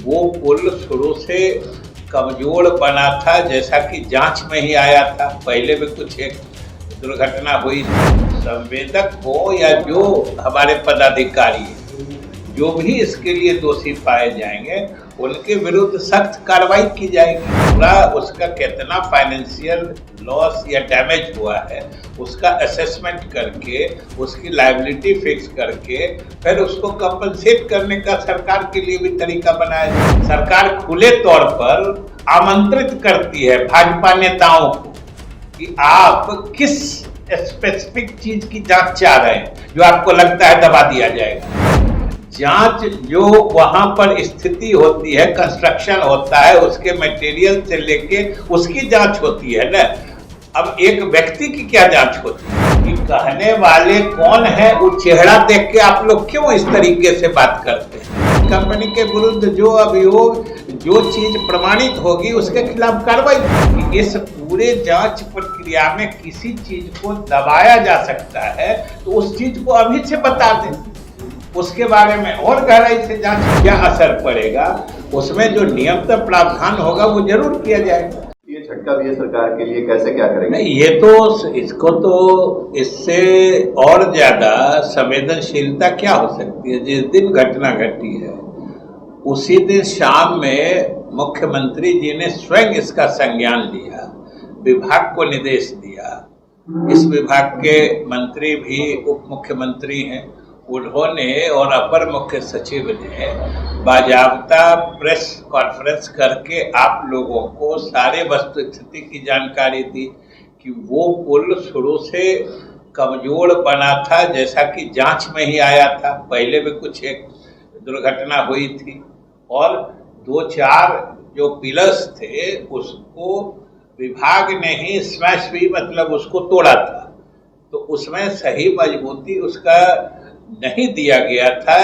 वो पुल शुरू से कमजोर बना था, जैसा कि जांच में ही आया था। पहले भी कुछ एक दुर्घटना हुई। संवेदक हो या जो हमारे पदाधिकारी, जो भी इसके लिए दोषी पाए जाएंगे उनके विरुद्ध सख्त कार्रवाई की जाएगी। पूरा उसका कितना फाइनेंशियल लॉस या डैमेज हुआ है उसका असेसमेंट करके, उसकी लायबिलिटी फिक्स करके फिर उसको कंपनसेट करने का सरकार के लिए भी तरीका बनाया जाए। सरकार खुले तौर पर आमंत्रित करती है भाजपा नेताओं को कि आप किस स्पेसिफिक चीज की जांच चाह रहे हैं जो आपको लगता है दबा दिया जाएगा। जांच जो वहां पर स्थिति होती है, कंस्ट्रक्शन होता है, उसके मटेरियल से लेके उसकी जांच होती है ना। अब एक व्यक्ति की क्या जांच होती है कि कहने वाले कौन है, वो चेहरा देख के आप लोग क्यों इस तरीके से बात करते हैं। कंपनी के विरुद्ध जो अभियोग, जो चीज प्रमाणित होगी उसके खिलाफ कार्रवाई। इस पूरे जांच प्रक्रिया में किसी चीज को दबाया जा सकता है तो उस चीज को अभी से बता दें, उसके बारे में और गहराई से जांच, क्या असर पड़ेगा उसमें जो नियमतः प्रावधान होगा वो जरूर किया जाएगा। ये झटका भी है सरकार के लिए, कैसे क्या करेंगे? नहीं, ये तो इसको तो इससे और ज्यादा संवेदनशीलता क्या हो सकती है। जिस दिन घटना घटी है उसी दिन शाम में मुख्यमंत्री जी ने स्वयं इसका संज्ञान लिया, विभाग को निर्देश दिया। इस विभाग के मंत्री भी उप मुख्यमंत्री हैं, उन्होंने और अपर मुख्य सचिव ने बाजाबता प्रेस कॉन्फ्रेंस करके आप लोगों को सारे वस्तुस्थिति की जानकारी दी कि वो पुल शुरू से कमजोर बना था, जैसा कि जांच में ही आया था। पहले भी कुछ एक दुर्घटना हुई थी और 2-4 जो पिलर्स थे उसको विभाग ने ही स्मैश भी, मतलब उसको तोड़ा था, तो उसमें सही मजबूती उसका नहीं दिया गया था।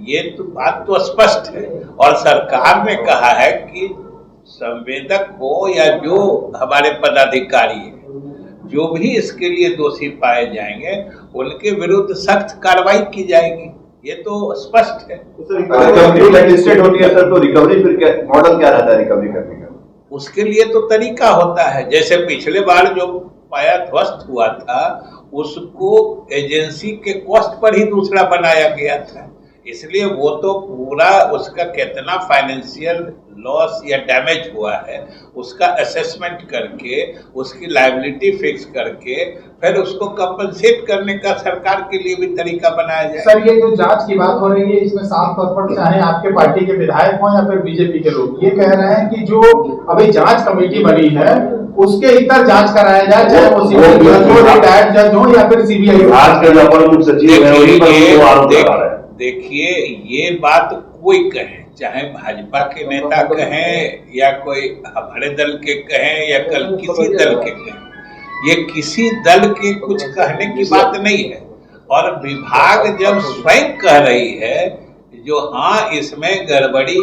ये तो बात तो स्पष्ट है और सरकार ने कहा है कि संवेदक हो या जो हमारे पदाधिकारी हैं, जो भी इसके लिए दोषी पाए जाएंगे उनके विरुद्ध सख्त कार्रवाई की जाएगी। ये तो स्पष्ट है। रिकवरी होती है सर, तो रिकवरी फिर क्या मॉडल क्या रहता है रिकवरी करने का? उसके लिए तो तरीका होता है। जैसे पिछले बार जो पाया ध्वस्त हुआ था उसको एजेंसी के कॉस्ट पर ही दूसरा बनाया गया था, इसलिए वो तो पूरा उसका कितना फाइनेंशियल लॉस या डैमेज हुआ है उसका असेसमेंट करके, उसकी लायबिलिटी फिक्स करके फिर उसको कंपनसेट करने का सरकार के लिए भी तरीका बनाया जाए। सर, ये जो जांच की बात हो रही है इसमें साफ तौर पर चाहे आपके पार्टी के विधायक हो या फिर बीजेपी के लोग ये कह रहे हैं कि जो अभी जांच कमेटी बनी है उसके इधर जांच कराया जाए, चाहे वो सिविल जज हो, रिटायर्ड जज हो या फिर सीबीआई। आज के जो अपर मुख्य सचिव है, देखिए ये बात कोई कहे, चाहे भाजपा के नेता कहें या कोई हमारे दल के कहें या कल किसी दल के कहें, ये किसी दल के कुछ कहने की बात नहीं है। और विभाग जब स्वयं कह रही है जो हाँ इसमें गड़बड़ी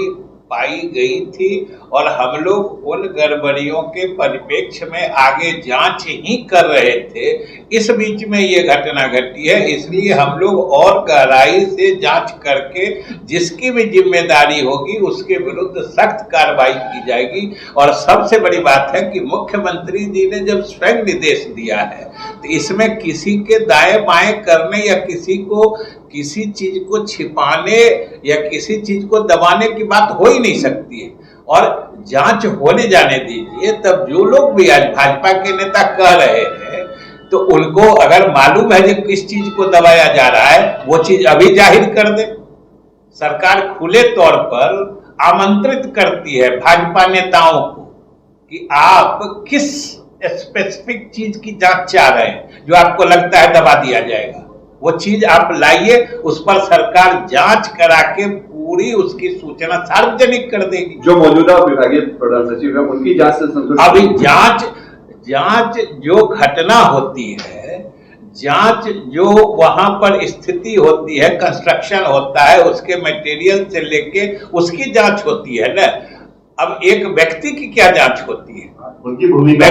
पाई गई थी और हम लोग उन गड़बड़ियों के परिप्रेक्ष्य में आगे जांच ही कर रहे थे, इस बीच में ये घटना घटी है, इसलिए हम लोग और गहराई से जांच करके जिसकी भी जिम्मेदारी होगी उसके विरुद्ध सख्त कार्रवाई की जाएगी। और सबसे बड़ी बात है कि मुख्यमंत्री जी ने जब स्वयं निर्देश दिया है तो इसमें किसी के दाएं बाएं करने या किसी को किसी चीज को छिपाने या किसी चीज को दबाने की बात हो ही नहीं सकती है। और जांच होने जाने दीजिए, तब जो लोग भी आज भाजपा के नेता कह रहे हैं तो उनको अगर मालूम है कि किस चीज को दबाया जा रहा है वो चीज अभी जाहिर कर दे। सरकार खुले तौर पर आमंत्रित करती है भाजपा नेताओं को कि आप किस स्पेसिफिक चीज की जांच चाह रहे हैं जो आपको लगता है दबा दिया जाएगा, वो चीज आप लाइए, उस पर सरकार जांच करा के पूरी उसकी सूचना सार्वजनिक कर देगी। जो मौजूदा विभागीय प्रधान सचिव है उनकी जांच से संतुष्ट? अभी जांच जो घटना होती है, जांच जो वहां पर स्थिति होती है, कंस्ट्रक्शन होता है, उसके मटेरियल से लेके उसकी जांच होती है ना। अब एक व्यक्ति की क्या जांच होती है, उनकी भूमिका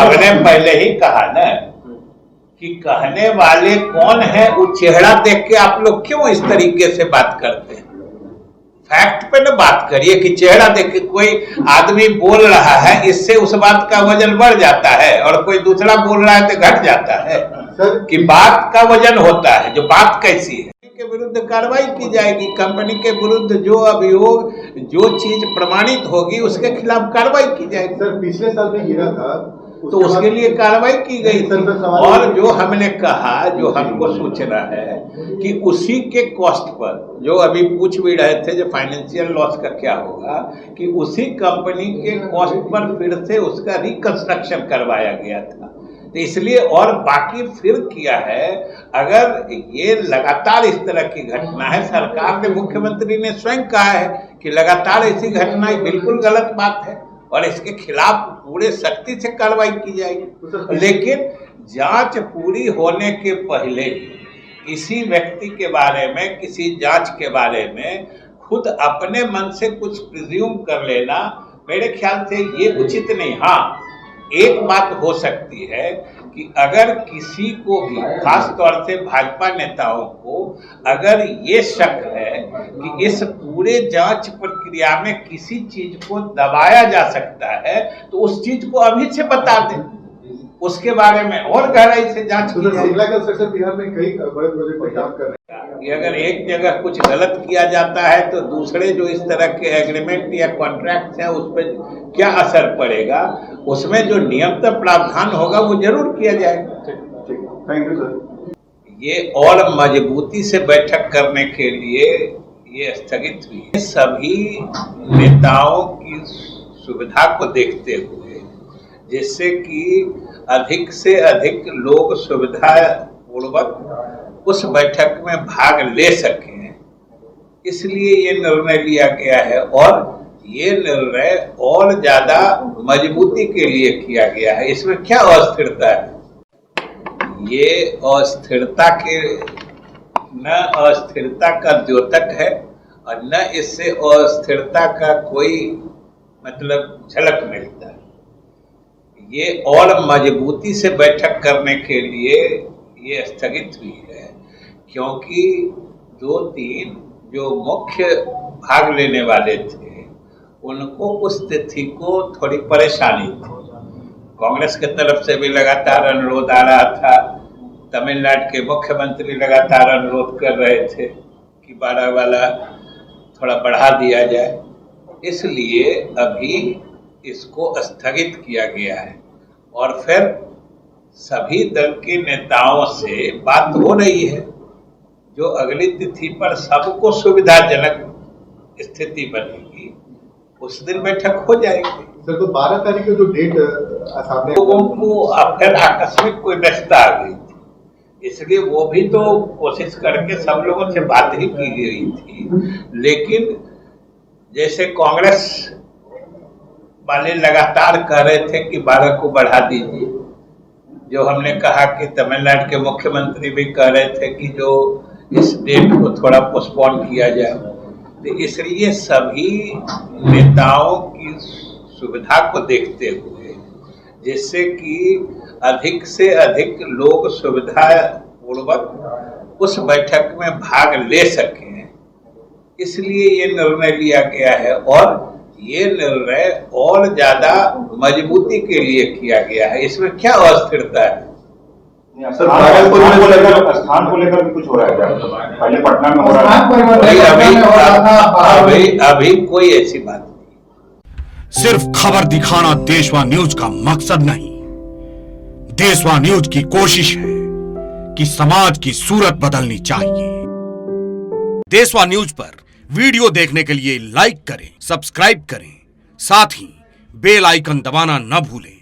हमने पहले ही कहा ना कि कहने वाले कौन है, वो चेहरा देख के आप लोग क्यों इस तरीके से बात करते हैं? फैक्ट पे ना बात करिए कि चेहरा देख के कोई आदमी बोल रहा है, इससे उस बात का वजन बढ़ जाता है और कोई दूसरा बोल रहा है तो घट जाता है। कि बात का वजन होता है, जो बात कैसी है के विरुद्ध कार्रवाई की जाएगी। कंपनी के विरुद्ध जो अभियोग, जो चीज प्रमाणित होगी उसके खिलाफ कार्रवाई की जाएगी। सर पिछले साल में गिरा था तो उसके लिए कार्रवाई की गई थी। और जो हमने कहा, जो हमको सूचना है कि उसी के कॉस्ट पर, जो अभी पूछ भी रहे थे जो फाइनेंशियल लॉस का क्या होगा, कि उसी कंपनी के कॉस्ट पर फिर से उसका रिकंस्ट्रक्शन करवाया गया था। तो इसलिए और बाकी फिर किया है। अगर ये लगातार इस तरह की घटना है, सरकार ने, मुख्यमंत्री ने स्वयं कहा है कि लगातार ऐसी घटनाएं बिल्कुल गलत बात है और इसके खिलाफ पूरे सख्ती से कार्रवाई की जाएगी। लेकिन जांच पूरी होने के पहले किसी व्यक्ति के बारे में, किसी जांच के बारे में खुद अपने मन से कुछ प्रिज्यूम कर लेना मेरे ख्याल से ये उचित नहीं। हाँ, एक बात हो सकती है कि अगर किसी को भी, खास तौर से भाजपा नेताओं को, अगर ये शक है कि इस पूरे जांच प्रक्रिया में किसी चीज को दबाया जा सकता है, तो उस चीज को अभी से बता दें, उसके बारे में और गहराई से जांच की जाए। बिहार में कई बड़े प्रोजेक्ट पर काम कर रहे हैं कि अगर एक जगह कुछ गलत किया जाता है तो दूसरे जो इस तरह के एग्रीमेंट या कॉन्ट्रैक्ट है उस पर क्या असर पड़ेगा, उसमें जो नियमतः प्रावधान होगा वो जरूर किया जाएगा। Thank you sir. ये और मजबूती से बैठक करने के लिए ये स्थगित हुई है। सभी नेताओं की सुविधा को देखते हुए, जिससे कि अधिक से अधिक लोग सुविधा पूर्वक उस बैठक में भाग ले सकें, इसलिए ये निर्णय लिया गया है। और ये निर्णय और ज्यादा मजबूती के लिए किया गया है। इसमें क्या अस्थिरता है? ये अस्थिरता के, न अस्थिरता का द्योतक है और न इससे अस्थिरता का कोई मतलब झलक मिलता है। ये और मजबूती से बैठक करने के लिए ये स्थगित हुई है, क्योंकि 2-3 जो मुख्य भाग लेने वाले थे उनको उस तिथि को थोड़ी परेशानी थी। कांग्रेस की तरफ से भी लगातार अनुरोध आ रहा था, तमिलनाडु के मुख्यमंत्री लगातार अनुरोध कर रहे थे कि 12 वाला थोड़ा बढ़ा दिया जाए, इसलिए अभी इसको स्थगित किया गया है। और फिर सभी दल के नेताओं से बात हो रही है, जो अगली तिथि पर सबको सुविधाजनक स्थिति बनेगी उस दिन बैठक हो जाएगी। सर, तो 12 तारीख को जो डेट सामने, लोगों को फिर आकस्मिक कोई व्यस्तता आ गई थी, इसलिए वो भी तो कोशिश करके सब लोगों से बात ही की गई थी। लेकिन जैसे कांग्रेस वाले लगातार कह रहे थे कि 12 को बढ़ा दीजिए, जो हमने कहा कि तमिलनाडु के मुख्यमंत्री भी कह रहे थे कि जो इस डेट को थोड़ा पोस्टपोन किया जाए, तो इसलिए सभी नेताओं की सुविधा को देखते हुए, जिससे कि अधिक से अधिक लोग सुविधा पूर्वक उस बैठक में भाग ले सकें, इसलिए ये निर्णय लिया गया है। और ये निर्णय और ज्यादा मजबूती के लिए किया गया है। इसमें क्या अस्थिरता है? सर, भागलपुर में स्थान को लेकर भी कुछ हो रहा है क्या? पहले पटना में हो रहा है, अभी कोई ऐसी बात नहीं। सिर्फ खबर दिखाना देशवा न्यूज का मकसद नहीं। देशवा न्यूज की कोशिश है कि समाज की सूरत बदलनी चाहिए। देशवा न्यूज पर वीडियो देखने के लिए लाइक करें, सब्सक्राइब करें, साथ ही बेल आइकन दबाना न भूलें।